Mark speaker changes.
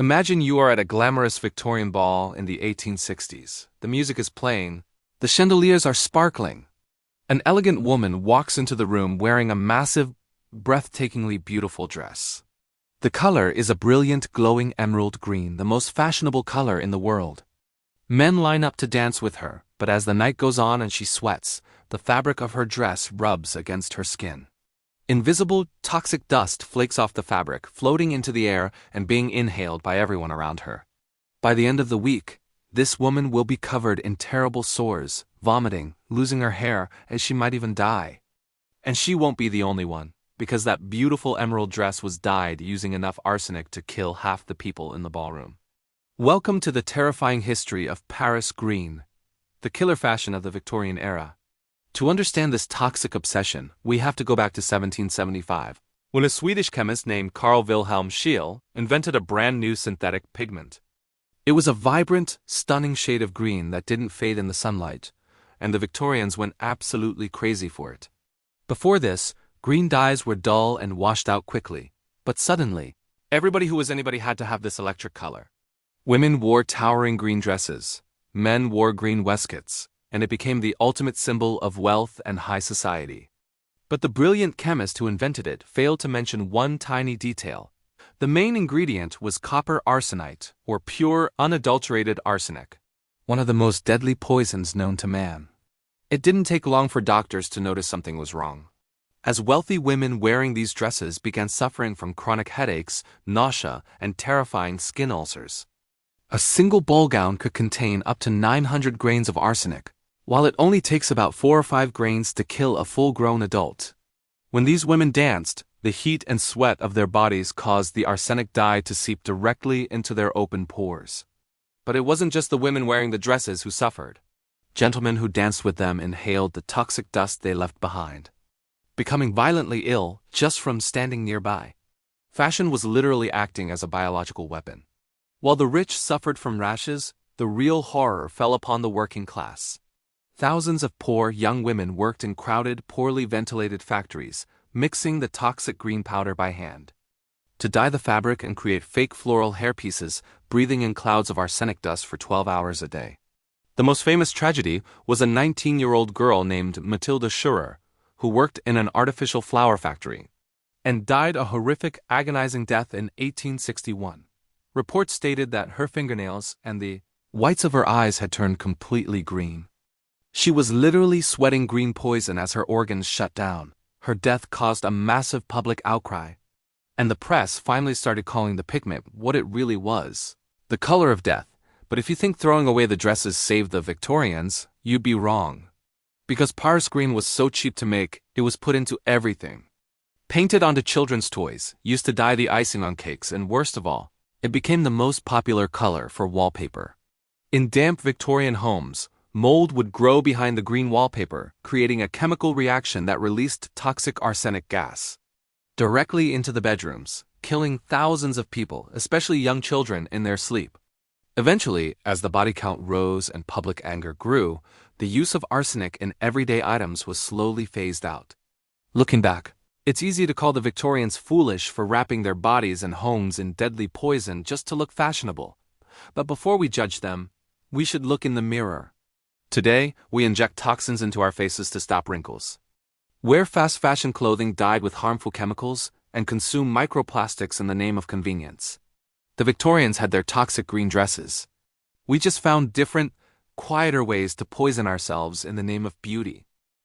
Speaker 1: Imagine you are at a glamorous Victorian ball in the 1860s. The music is playing. The chandeliers are sparkling. An elegant woman walks into the room wearing a massive, breathtakingly beautiful dress. The color is a brilliant, glowing emerald green, the most fashionable color in the world. Men line up to dance with her, but as the night goes on and she sweats, the fabric of her dress rubs against her skin. Invisible, toxic dust flakes off the fabric, floating into the air and being inhaled by everyone around her. By the end of the week, this woman will be covered in terrible sores, vomiting, losing her hair, and she might even die. And she won't be the only one, because that beautiful emerald dress was dyed using enough arsenic to kill half the people in the ballroom. Welcome to the terrifying history of Paris green, the killer fashion of the Victorian era. To understand this toxic obsession, we have to go back to 1775, when a Swedish chemist named Carl Wilhelm Scheele invented a brand new synthetic pigment. It was a vibrant, stunning shade of green that didn't fade in the sunlight, and the Victorians went absolutely crazy for it. Before this, green dyes were dull and washed out quickly, but suddenly, everybody who was anybody had to have this electric color. Women wore towering green dresses, men wore green waistcoats, and it became the ultimate symbol of wealth and high society. But the brilliant chemist who invented it failed to mention one tiny detail. The main ingredient was copper arsenite, or pure, unadulterated arsenic, one of the most deadly poisons known to man. It didn't take long for doctors to notice something was wrong. As wealthy women wearing these dresses began suffering from chronic headaches, nausea, and terrifying skin ulcers. A single ball gown could contain up to 900 grains of arsenic, while it only takes about 4 or 5 grains to kill a full-grown adult. When these women danced, the heat and sweat of their bodies caused the arsenic dye to seep directly into their open pores. But it wasn't just the women wearing the dresses who suffered. Gentlemen who danced with them inhaled the toxic dust they left behind, becoming violently ill just from standing nearby. Fashion was literally acting as a biological weapon. While the rich suffered from rashes, the real horror fell upon the working class. Thousands of poor young women worked in crowded, poorly ventilated factories, mixing the toxic green powder by hand. To dye the fabric and create fake floral hairpieces, breathing in clouds of arsenic dust for 12 hours a day. The most famous tragedy was a 19-year-old girl named Matilda Scheurer, who worked in an artificial flower factory, and died a horrific, agonizing death in 1861. Reports stated that her fingernails and the whites of her eyes had turned completely green. She was literally sweating green poison as her organs shut down. Her death caused a massive public outcry, and the press finally started calling the pigment what it really was, the color of death. But if you think throwing away the dresses saved the Victorians, you'd be wrong. Because Paris green was so cheap to make, it was put into everything. Painted onto children's toys, used to dye the icing on cakes, and worst of all, it became the most popular color for wallpaper. In damp Victorian homes, mold would grow behind the green wallpaper, creating a chemical reaction that released toxic arsenic gas directly into the bedrooms, killing thousands of people, especially young children, in their sleep. Eventually, as the body count rose and public anger grew, the use of arsenic in everyday items was slowly phased out. Looking back, it's easy to call the Victorians foolish for wrapping their bodies and homes in deadly poison just to look fashionable. But before we judge them, we should look in the mirror. Today, we inject toxins into our faces to stop wrinkles, wear fast fashion clothing dyed with harmful chemicals, and consume microplastics in the name of convenience. The Victorians had their toxic green dresses. We just found different, quieter ways to poison ourselves in the name of beauty.